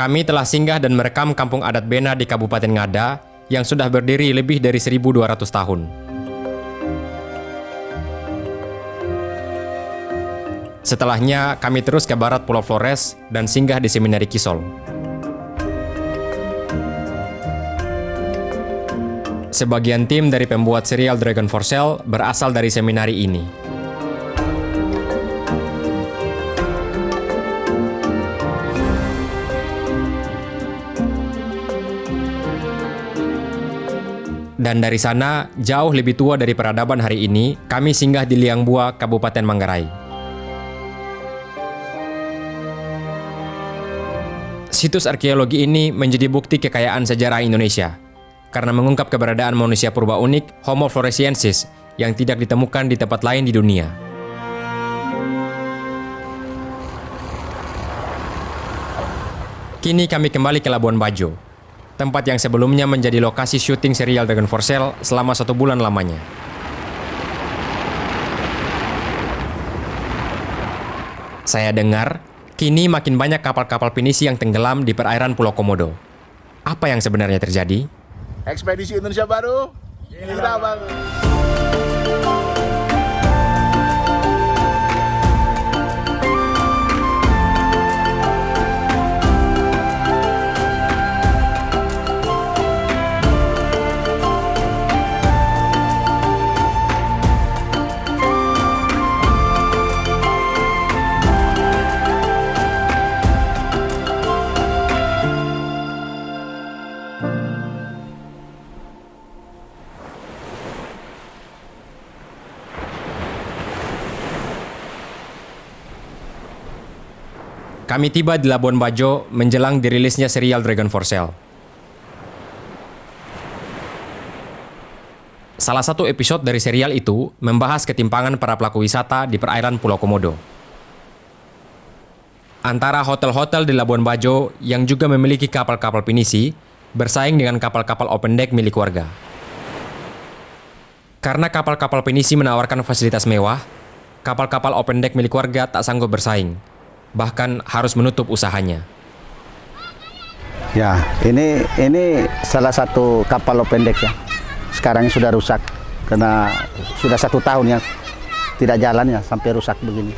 Kami telah singgah dan merekam kampung adat Bena di Kabupaten Ngada yang sudah berdiri lebih dari 1.200 tahun. Setelahnya, kami terus ke barat Pulau Flores dan singgah di Seminari Kisol. Sebagian tim dari pembuat serial Dragon for Sale berasal dari seminari ini. Dan dari sana, jauh lebih tua dari peradaban hari ini, kami singgah di Liangbua, Kabupaten Manggarai. Situs arkeologi ini menjadi bukti kekayaan sejarah Indonesia, karena mengungkap keberadaan manusia purba unik Homo floresiensis yang tidak ditemukan di tempat lain di dunia. Kini kami kembali ke Labuan Bajo, tempat yang sebelumnya menjadi lokasi syuting serial Dragon for Sale selama 1 bulan lamanya. Saya dengar, kini makin banyak kapal-kapal pinisi yang tenggelam di perairan Pulau Komodo. Apa yang sebenarnya terjadi? Ekspedisi Indonesia Baru, gila banget. Kami tiba di Labuan Bajo menjelang dirilisnya serial Dragon for Sale. Salah satu episode dari serial itu membahas ketimpangan para pelaku wisata di perairan Pulau Komodo. Antara hotel-hotel di Labuan Bajo yang juga memiliki kapal-kapal pinisi bersaing dengan kapal-kapal open deck milik warga. Karena kapal-kapal pinisi menawarkan fasilitas mewah, kapal-kapal open deck milik warga tak sanggup bersaing, bahkan harus menutup usahanya. Ya, ini salah satu kapal open deck ya. Sekarang sudah rusak karena sudah 1 tahun ya tidak jalan ya sampai rusak begini.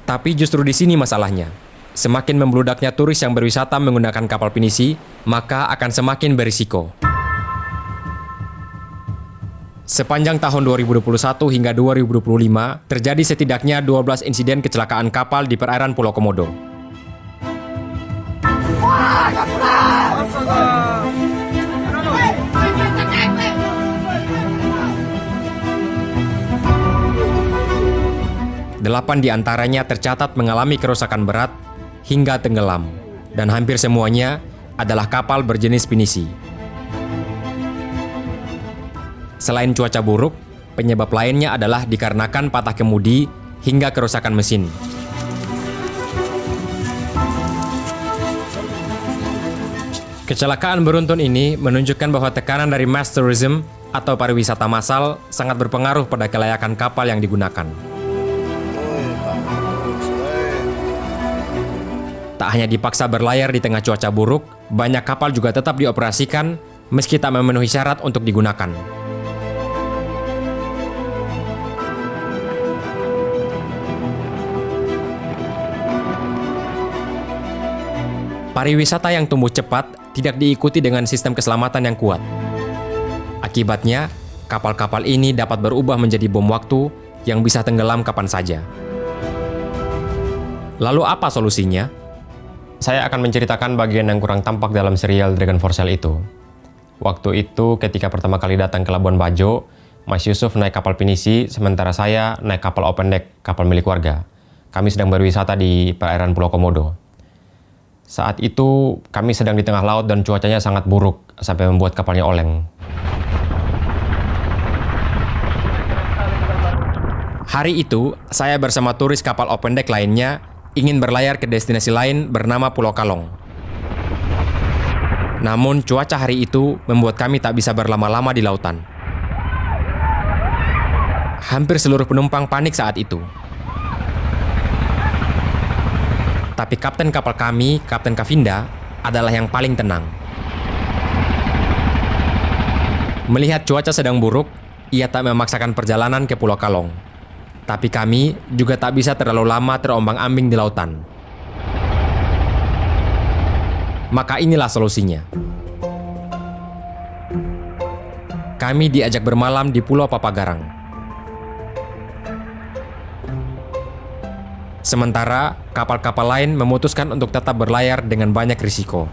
Tapi justru di sini masalahnya. Semakin membludaknya turis yang berwisata menggunakan kapal pinisi, maka akan semakin berisiko. Sepanjang tahun 2021 hingga 2025, terjadi setidaknya 12 insiden kecelakaan kapal di perairan Pulau Komodo. Delapan di antaranya tercatat mengalami kerusakan berat hingga tenggelam, dan hampir semuanya adalah kapal berjenis pinisi. Selain cuaca buruk, penyebab lainnya adalah dikarenakan patah kemudi hingga kerusakan mesin. Kecelakaan beruntun ini menunjukkan bahwa tekanan dari mass tourism atau pariwisata massal sangat berpengaruh pada kelayakan kapal yang digunakan. Tak hanya dipaksa berlayar di tengah cuaca buruk, banyak kapal juga tetap dioperasikan meski tak memenuhi syarat untuk digunakan. Pariwisata yang tumbuh cepat tidak diikuti dengan sistem keselamatan yang kuat. Akibatnya, kapal-kapal ini dapat berubah menjadi bom waktu yang bisa tenggelam kapan saja. Lalu apa solusinya? Saya akan menceritakan bagian yang kurang tampak dalam serial Dragon for Sale itu. Waktu itu ketika pertama kali datang ke Labuan Bajo, Mas Yusuf naik kapal pinisi, sementara saya naik kapal open deck, kapal milik warga. Kami sedang berwisata di perairan Pulau Komodo. Saat itu, kami sedang di tengah laut dan cuacanya sangat buruk sampai membuat kapalnya oleng. Hari itu, saya bersama turis kapal open deck lainnya ingin berlayar ke destinasi lain bernama Pulau Kalong. Namun, cuaca hari itu membuat kami tak bisa berlama-lama di lautan. Hampir seluruh penumpang panik saat itu. Tapi kapten kapal kami, Kapten Kavinda, adalah yang paling tenang. Melihat cuaca sedang buruk, ia tak memaksakan perjalanan ke Pulau Kalong. Tapi kami juga tak bisa terlalu lama terombang-ambing di lautan. Maka inilah solusinya. Kami diajak bermalam di Pulau Papagarang. Sementara kapal-kapal lain memutuskan untuk tetap berlayar dengan banyak risiko.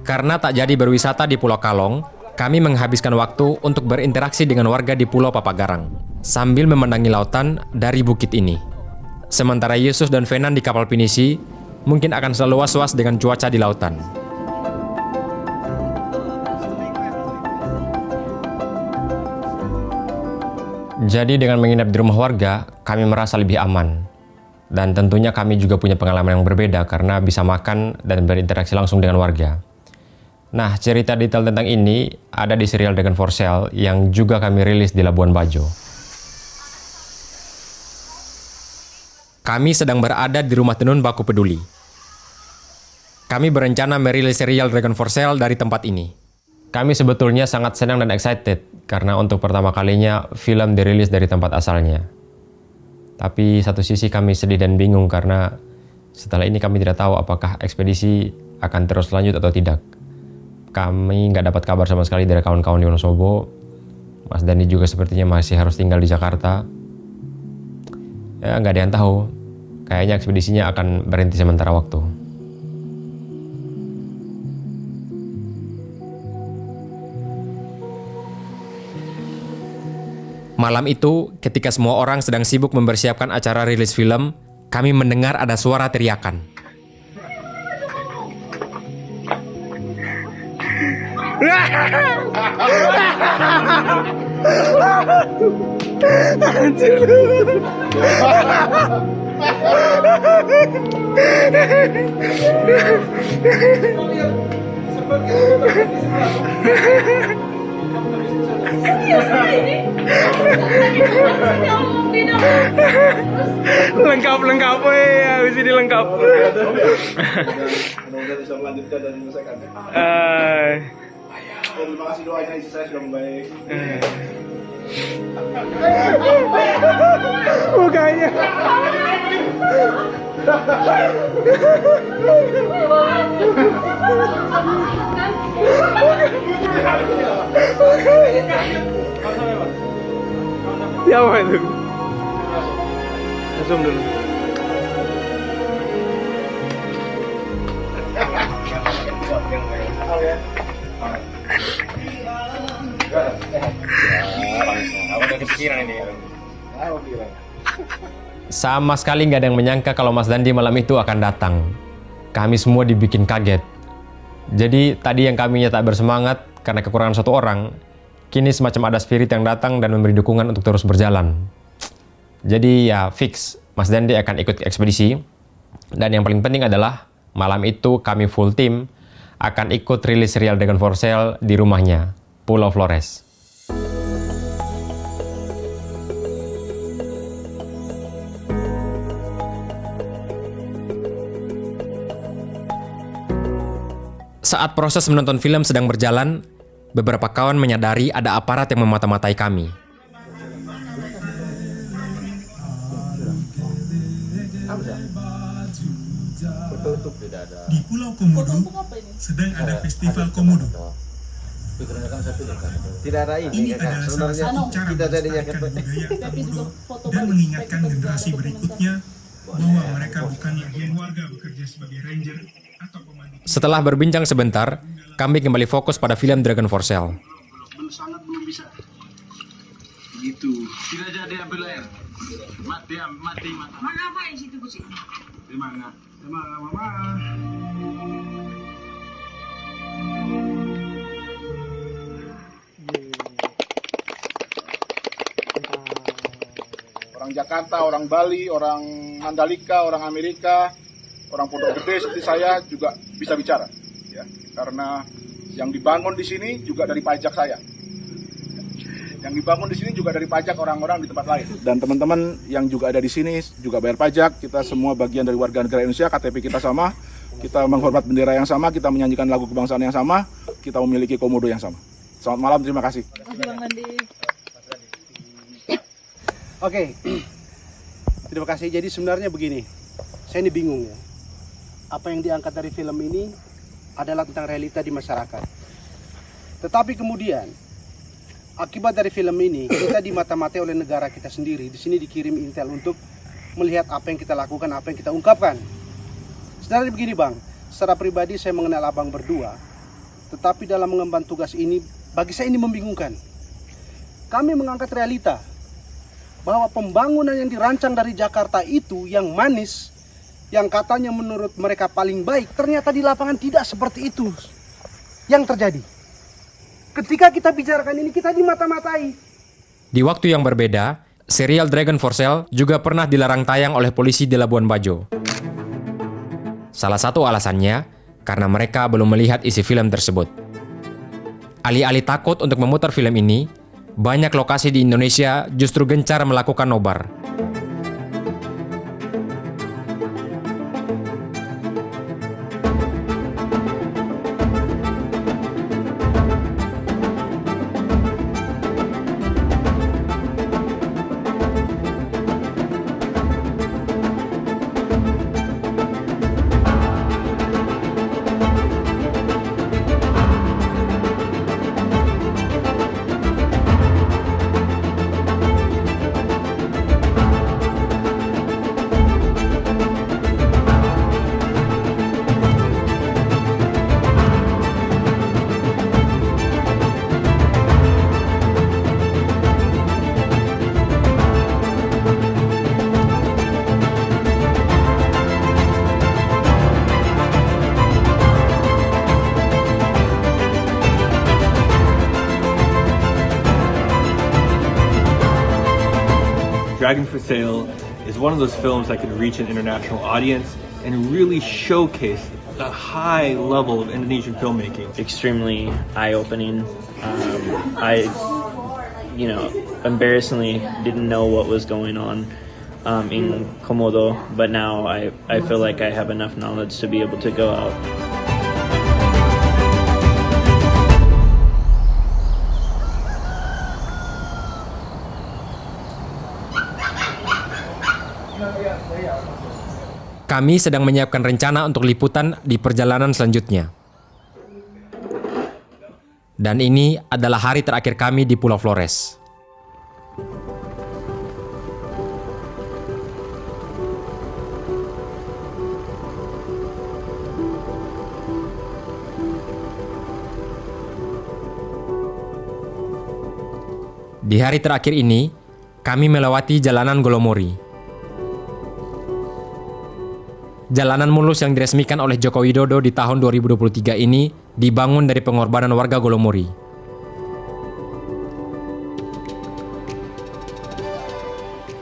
Karena tak jadi berwisata di Pulau Kalong, kami menghabiskan waktu untuk berinteraksi dengan warga di Pulau Papagarang, sambil memandangi lautan dari bukit ini. Sementara Yusuf dan Venan di kapal pinisi mungkin akan selalu was-was dengan cuaca di lautan. Jadi dengan menginap di rumah warga, kami merasa lebih aman. Dan tentunya kami juga punya pengalaman yang berbeda karena bisa makan dan berinteraksi langsung dengan warga. Nah, cerita detail tentang ini ada di serial Dragon for Sale yang juga kami rilis di Labuan Bajo. Kami sedang berada di rumah tenun Baku Peduli. Kami berencana merilis serial Dragon for Sale dari tempat ini. Kami sebetulnya sangat senang dan excited karena untuk pertama kalinya film dirilis dari tempat asalnya. Tapi satu sisi kami sedih dan bingung karena setelah ini kami tidak tahu apakah ekspedisi akan terus lanjut atau tidak. Kami nggak dapat kabar sama sekali dari kawan-kawan di Wonosobo. Mas Dandhy juga sepertinya masih harus tinggal di Jakarta. Ya nggak ada yang tahu. Kayaknya ekspedisinya akan berhenti sementara waktu. Malam itu, ketika semua orang sedang sibuk mempersiapkan acara rilis film, kami mendengar ada suara teriakan. Lengkap ya, habis ini lengkap. Semoga bisa melanjutkan dan menyelesaikannya. Terima kasih doanya, istri saya sudah membaik. Mukanya. Siapa itu? Zoom dulu. Sama sekali nggak ada yang menyangka kalau Mas Dandhy malam itu akan datang. Kami semua dibikin kaget. Jadi tadi yang kaminya tak bersemangat karena kekurangan satu orang, kini semacam ada spirit yang datang dan memberi dukungan untuk terus berjalan. Jadi ya fix, Mas Dandhy akan ikut ekspedisi. Dan yang paling penting adalah malam itu kami full tim akan ikut rilis serial Dragon for Sale di rumahnya, Pulau Flores. Saat proses menonton film sedang berjalan, beberapa kawan menyadari ada aparat yang memata-matai kami. Di Pulau Komodo sedang ada festival Komodo. Tidak ada Ini adalah salah satu cara melestarikan budaya Komodo dan mengingatkan generasi berikutnya bahwa mereka bukanlah warga bekerja sebagai ranger atau pemandu. Setelah berbincang sebentar, kami kembali fokus pada film Dragon for Sale. Sangat belum bisa. Gitu. Tidak jadi ambil air. Mati. Mana apa yang situ kucing? Di mana? Mama. Orang Jakarta, orang Bali, orang Mandalika, orang Amerika, orang Pondok Gede seperti saya juga bisa bicara, ya, karena Yang dibangun di sini juga dari pajak saya. Yang dibangun di sini juga dari pajak orang-orang di tempat lain. Dan teman-teman yang juga ada di sini juga bayar pajak. Kita semua bagian dari warga negara Indonesia, KTP kita sama. Kita menghormat bendera yang sama, kita menyanyikan lagu kebangsaan yang sama, kita memiliki komodo yang sama. Selamat malam, terima kasih. Terima kasih Bang Dandhy. Oke, terima kasih. Jadi sebenarnya begini, saya ini bingung ya. Apa yang diangkat dari film ini adalah tentang realita di masyarakat. Tetapi kemudian akibat dari film ini kita dimata-matai oleh negara kita sendiri. Di sini dikirim intel untuk melihat apa yang kita lakukan, apa yang kita ungkapkan. Sebenarnya begini Bang, secara pribadi saya mengenal Abang berdua, tetapi dalam mengemban tugas ini bagi saya ini membingungkan. Kami mengangkat realita bahwa pembangunan yang dirancang dari Jakarta itu yang manis, yang katanya menurut mereka paling baik, ternyata di lapangan tidak seperti itu yang terjadi. Ketika kita bicarakan ini, kita dimata-matai. Di waktu yang berbeda, serial Dragon for Sale juga pernah dilarang tayang oleh polisi di Labuan Bajo. Salah satu alasannya, karena mereka belum melihat isi film tersebut. Alih-alih takut untuk memutar film ini, banyak lokasi di Indonesia justru gencar melakukan nobar. Dragon for Sale is one of those films that could reach an international audience and really showcase the high level of Indonesian filmmaking. Extremely eye-opening. I embarrassingly didn't know what was going on in Komodo, but now I feel like I have enough knowledge to be able to go out. Kami sedang menyiapkan rencana untuk liputan di perjalanan selanjutnya. Dan ini adalah hari terakhir kami di Pulau Flores. Di hari terakhir ini, kami melewati jalanan Golomori. Jalanan mulus yang diresmikan oleh Joko Widodo di tahun 2023 ini dibangun dari pengorbanan warga Golomori.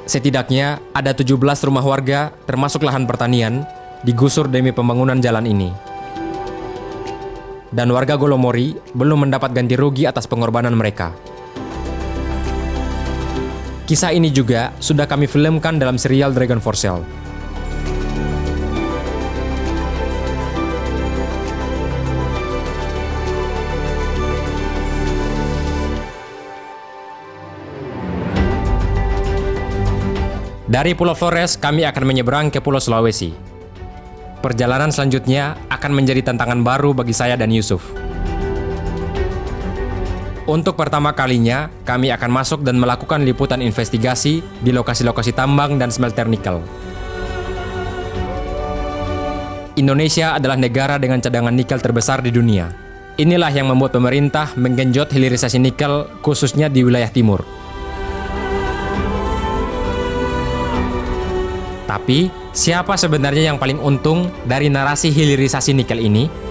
Setidaknya ada 17 rumah warga, termasuk lahan pertanian, digusur demi pembangunan jalan ini. Dan warga Golomori belum mendapat ganti rugi atas pengorbanan mereka. Kisah ini juga sudah kami filmkan dalam serial Dragon for Sale. Dari Pulau Flores, kami akan menyeberang ke Pulau Sulawesi. Perjalanan selanjutnya akan menjadi tantangan baru bagi saya dan Yusuf. Untuk pertama kalinya, kami akan masuk dan melakukan liputan investigasi di lokasi-lokasi tambang dan smelter nikel. Indonesia adalah negara dengan cadangan nikel terbesar di dunia. Inilah yang membuat pemerintah menggenjot hilirisasi nikel, khususnya di wilayah timur. Tapi, siapa sebenarnya yang paling untung dari narasi hilirisasi nikel ini?